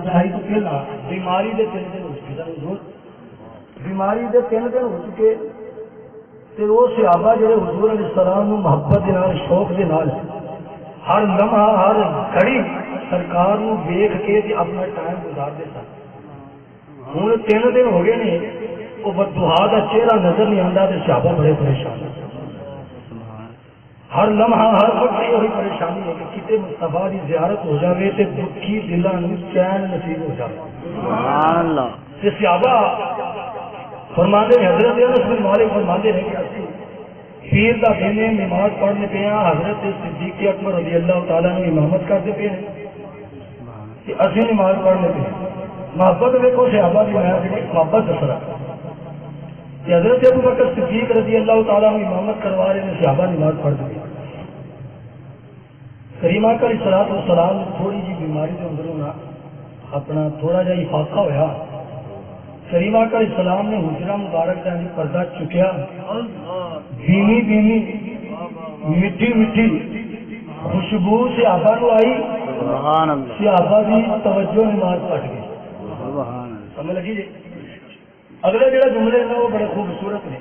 ڈھائی تو پہلا بیماری دے 3 دن ہو چکے بیماری دے 3 دن ہو چکے تے وہ صحابہ جڑے حضور علیہ السلام نو محبت دے نال شوق دے نال ہر لمحہ ہر گھڑی سرکار نو دیکھ کے تے اپنا ٹائم گزارتے سن ہن 3 دن ہو گئے نے وہ بددعا دا چہرہ نظر نہیں آندا تے صحابہ بڑے پریشان ہیں ہر لمحہ ہر وقت یہ پریشانی ہے کہ کتے مصطفیٰ کی زیارت ہو جائے تو دکھی دلوں میں چین نصیب ہو جائے سبحان اللہ تے صحابہ فرماندے ہیں حضرت انس بن مالک فرماندے ہیں کہ اسی پیر دا دن نماز پڑھنے پہ ہیں حضرت صدیق اکبر رضی اللہ تعالیٰ نے امامت کرتے پہ ہیں کہ اسی نماز پڑھنے پہ محبت دیکھو صحابہ کی محبت دس رہا کہ حضرت ابو بکر صدیق رضی اللہ تعالیٰ نے امامت کروا رہے ہیں صحابہ نماز پڑھ دی کریمہ کا صلاۃ والسلام تھوڑی جی بیماری کے اندر ہونا اپنا تھوڑا جہا افاقہ ہوا کریمہ کا السلام نے حجرہ مبارک کا پردہ چکیا دھیمی دھیمی میٹھی میٹھی خوشبو صحابہ کو آئی صحابہ کی توجہ نماز پڑھ گئی سمجھ لگی جی اگلے جڑے جملے ہیں وہ بڑے خوبصورت ہیں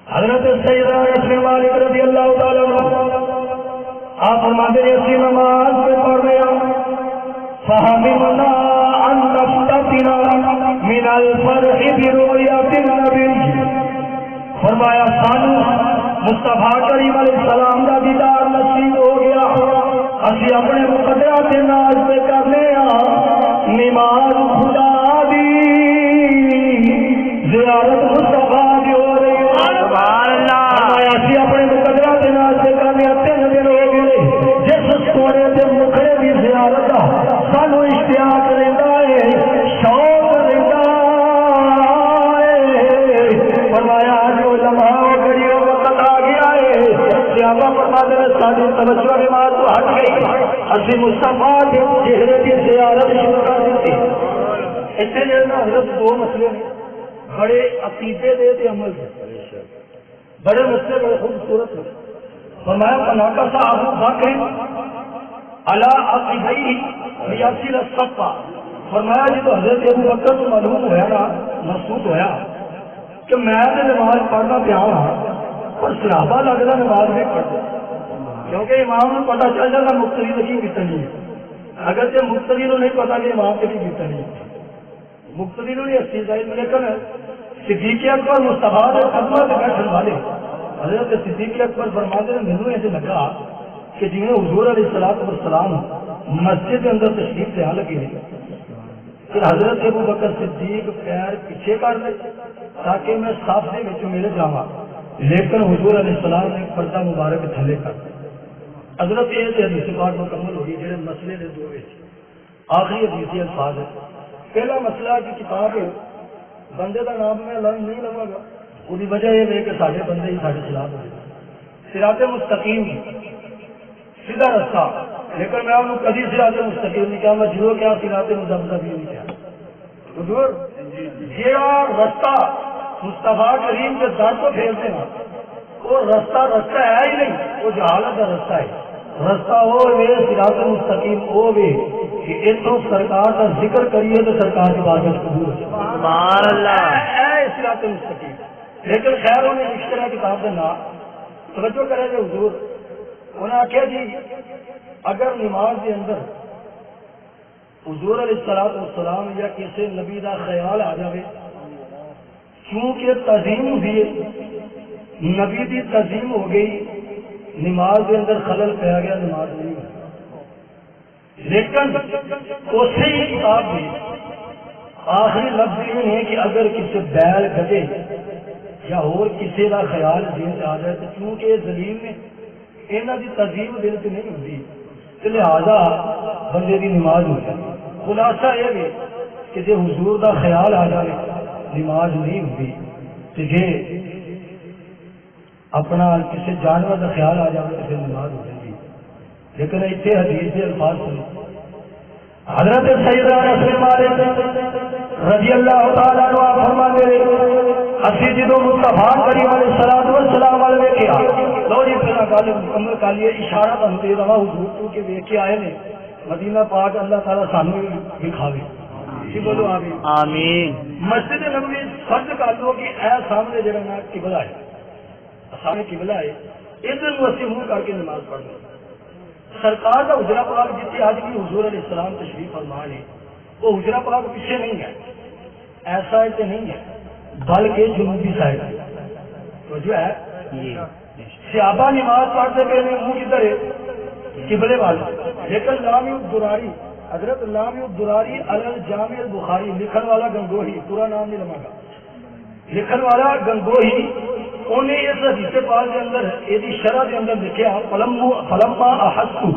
حضرت سیدنا انس بن مالک رضی اللہ تعالی عنہ آپ فرماتے ہیں اسی نماز پہ پڑھ رہے فہمنا ان نفتتنا من الفرح برؤیت النبی فرمایا سانو مصطفیٰ کریم علیہ السلام کا دیدار نصیب ہو گیا اسی اپنے مقدرات ناز پہ کرنے نماز خدا دی زیارت مصطفیٰ دی ہو رہی ہے سبحان اللہ اسی اپنے مقدرات ناز پہ کرنے 3 دن ہو گئے جس سونے تے مکھڑے دی زیارت سانو اشتیاق رہندا ہے شوق رہندا ہے فرمایا جو لمحہ گھڑی وقت آ گیا ہے صحابہ فرماتے ہیں ساری توجہ نماز تو ہٹ گئی اسی مصطفیٰ کے چہرے کی زیارت شروع کر دیتی اتنے جڑے حضرت 2 مسئلے ہیں بڑے عقیدے دے تے عمل دے بڑے مسئلے بڑے خوبصورت ہیں فرمایا فناقہ ابو بکر علی عقیدہی لیصل الصف فرمایا جب حضرت ابو بکر کو معلوم ہوا نا محسوس ہوا کہ میں نماز پڑھنا پیا اور صحابہ لگتا نماز نہیں پڑھتے کیونکہ امام کو پتا چل جاتا مقتدی تو کی کرنی ہے اگر سے مقتدی کو نہیں پتا کہ امام سے کی کرنی ہے مقتدی کو نہیں اچھی چاہیے لیکن صدیق اکبر مصطفیٰ کے خدمت میں بیٹھنے والے حضرت صدیق اکبر فرماتے ہیں مجھے ایسے لگا کہ جنہیں حضور علیہ الصلوۃ والسلام مسجد کے اندر تشریف لے لگے پھر حضرت ابو بکر صدیق پیر پیچھے کر لے تاکہ میں صاف سے بچوں میرے جاواں لیکن حضور علیہ السلام نے پردہ مبارک تھلے کر حضرت یہ حدیث پاک مکمل ہوئی جڑے مسئلے نے 2 آخری حدیثی الفاظ ہے پہلا مسئلہ کی کتاب بندے کا نام میں نہیں لوا گا وہی وجہ یہ ہے کہ سارے بندے ہی سارے خلاف ہوئے صراط مستقیم سیدھا رستہ لیکن میں انہوں کبھی صراط مستقیم نہیں کہا میں جرو کیا صراط مذبذب نہیں کیا حضور یہ رستہ مصطفیٰ کریم کے در کو پھیرتے ہیں وہ رستہ ہے ہی نہیں وہ جہالت کا رستہ ہے رستہ وہ وے صراط مستقیم وہ وے کہ اتوں سرکار کا ذکر کریے تو سرکار کی بات قبول ہو سبحان اللہ اے صراط مستقیم لیکن خیر انہیں اشترا کتاب کا نام توجہ کرے گا حضور انہیں آخیا جی اگر نماز کے اندر حضور علیہ الصلوۃ والسلام یا کسی نبی کا خیال آ جائے کیونکہ تعظیم ہوئی نبی کی تعظیم ہو گئی نماز کے اندر خلل پہ گیا نماز نہیں ہوئی لیکن اسی ہی کتاب میں آخری لفظ یہ ہے کہ اگر کسی بیل گدے یا اور کسی کا خیال دل سے آ جائے تو کیونکہ یہ زمین میں یہاں کی تعظیم دل سے نہیں ہوتی تو لہٰذا بندے کی نماز ہو جائے خلاصہ یہ ہے کہ جب حضور کا خیال آ جائے نماز نہیں ہوتی تو جی اپنا کسی جانور کا خیال آ جائے تو پھر نماز ہو جائے لیکن اتنے حدیث کے الفاظ سنو حضرت سیدنا انس بن مالک رضی اللہ تعالیٰ عنہ فرماتے ہیں اسی جدو مصطفیٰ کریم علیہ الصلوۃ والسلام والے ویکھیا لو جی پہلا گل مکمل کر لیے اشارہ تمہیں دے رہا حضور تو کہ ویکھ کے آئے نے مدینہ پاک اللہ تعالیٰ سانو دکھاوے جی بولو آمین آمین مسجد نبوی فرض کر لو کہ اے سامنے جڑا نا قبلہ ہے سامنے قبلہ ہے ادھر اسی منہ کر کے نماز پڑھ لو سرکار کا حجرہ پاک جتنے آج بھی حضور علیہ السلام تشریف فرما ہے وہ حجرہ پاک پیچھے نہیں ہے ایسا ہے نہیں ہے بلکہ جنوبی سائڈ تو جو ہے صحابہ نماز پڑھتے پہلے منہ کدھر ہے قبلے والا لیکن لام الدراری حضرت لام الدراری الجامع البخاری لکھن والا گنگوہی پورا نام نہیں لما گا لکھن والا گنگوہی انہیں اس حدیث پاک کے اندر یہ شرح کے اندر لکھا فلما احسو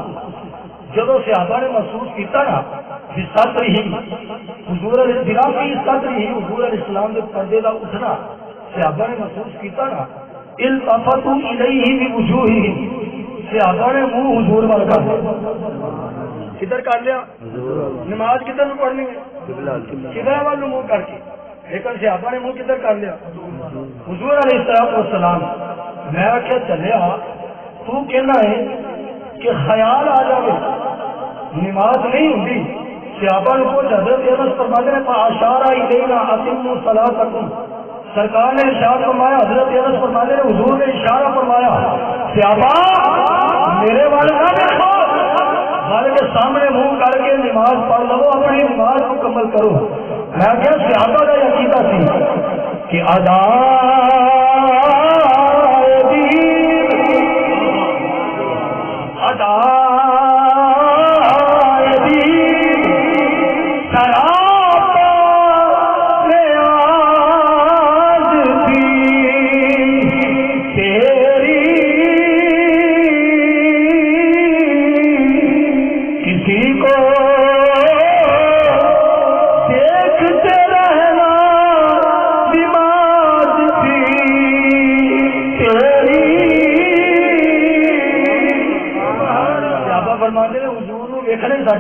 جب صحابہ نے محسوس کیتا نا حضور علیہ السلام کے پردے کا اٹھنا صحابہ نے محسوس کیتا نا التفتوا الیہ بوجوہہم صحابہ نے منہ حضور وال کر کدھر کر لیا نماز کدھر میں پڑھنی ہے قبلہ وال منہ کر کے لیکن صحابہ نے منہ کدھر کر لیا حضور علیہ السلام میں آخیا چلیا تو کہنا ہے کہ خیال آ جائے نماز نہیں ہوتی صحابہ نے کو حضرت انس فرماتے ہیں فاشارا الینا اتموا صلاتکم سرکار نے ارشاد فرمایا حضرت انس فرماتے ہیں حضور نے اشارہ فرمایا صحابہ میرے والے نہ دیکھو بلکہ سامنے منہ کر کے نماز پڑھ لو اپنی نماز مکمل کرو میں کیا صحابہ کا عقیدہ تھی کہ ادا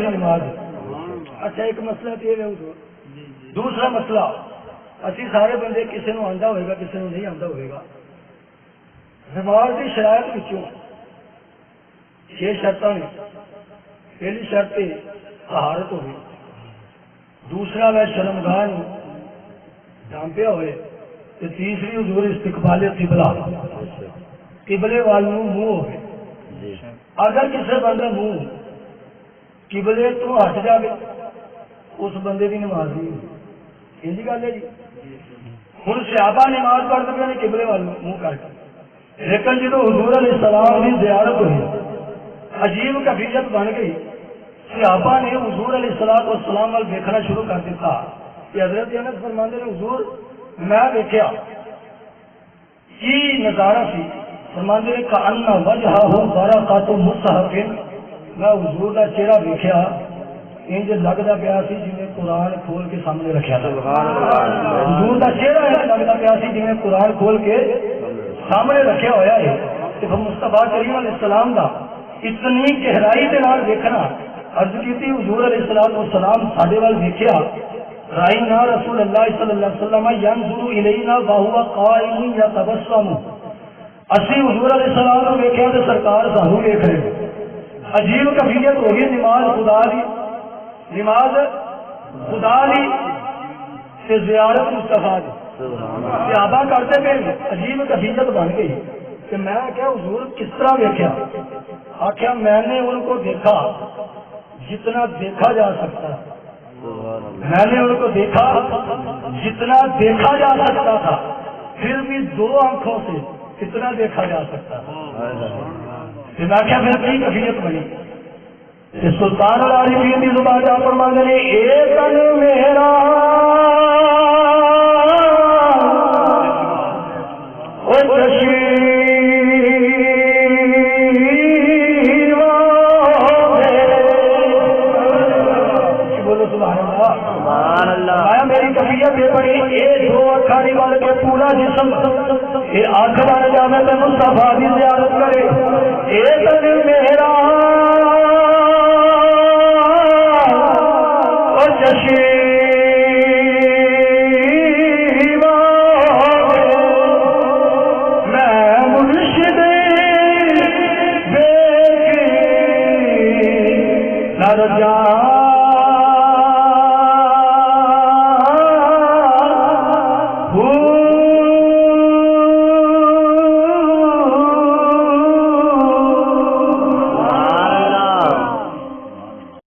نماز اچھا ایک مسئلہ تو یہ دوسرا مسئلہ اسی سارے بندے کسی نو آندا ہوئے گا کسی نو نہیں آندا ہوئے گا نماز کی شرائط وچوں 6 شرطاں نے پہلی شرط طہارت ہوئے دوسرا ہے شرمگاہ ڈانپیا ہوئے تے تیسری حضور استقبال قبلہ قبلے وال منہ ہوئے اگر کسی بندے منہ قبلے تو ہٹ جائے اس بندے کی نماز نہیں ان گل ہے جی ہوں صحابہ نماز پڑھتے پہ قبلے وال منہ کر کے لیکن جب حضور علیہ السلام کی زیارت ہوئی عجیب کیفیت بن گئی صحابہ نے حضور علیہ السلام وال دیکھنا شروع کر دیتا کہ حضرت انس فرماندے نے حضور میں دیکھا کی نظارہ سی فرماندے نے کأن وجہہ برکات مصحف میں حضور کا چہرہ دیکھا انج لگتا پیا سی جی قرآن کھول کے سامنے رکھا تھا حضور کا چہرہ لگتا پیا سی جی قرآن کھول کے سامنے رکھا ہوا ہے مصطفیٰ کریم علیہ السلام کا اتنی گہرائی کے نال دیکھنا عرض کی حضور علیہ السلام ساڈے وال دیکھا رائنا رسول اللہ صلی اللہ علیہ وسلم ينظر الینا وهو قائم يتبسم اسی حضور علیہ السلام کو دیکھا تو سرکار سانو دیکھ رہے عجیب کیفیت ہو گئی نماز خدا دی نماز خدا دی سے زیارت مصطفیٰ دی صحابہ کرتے پہ عجیب کیفیت بن گئی کہ میں کیا حضور کس طرح دیکھا آخیا میں نے ان کو دیکھا جتنا دیکھا جا سکتا میں نے ان کو دیکھا جتنا دیکھا جا سکتا تھا پھر بھی 2 آنکھوں سے کتنا دیکھا جا سکتا تھا میں کیا پھر کی کیفیت بنی سلطان العارفین کی زبان جا فرماتے ہیں اے تن میرا او میری کیفیت یہ بڑی یہ 2 اکھاری وال کے پورا جسم یہ آنکھ بن جائے تو مصطفیٰ کی زیارت کرے اے تن میرا او چشی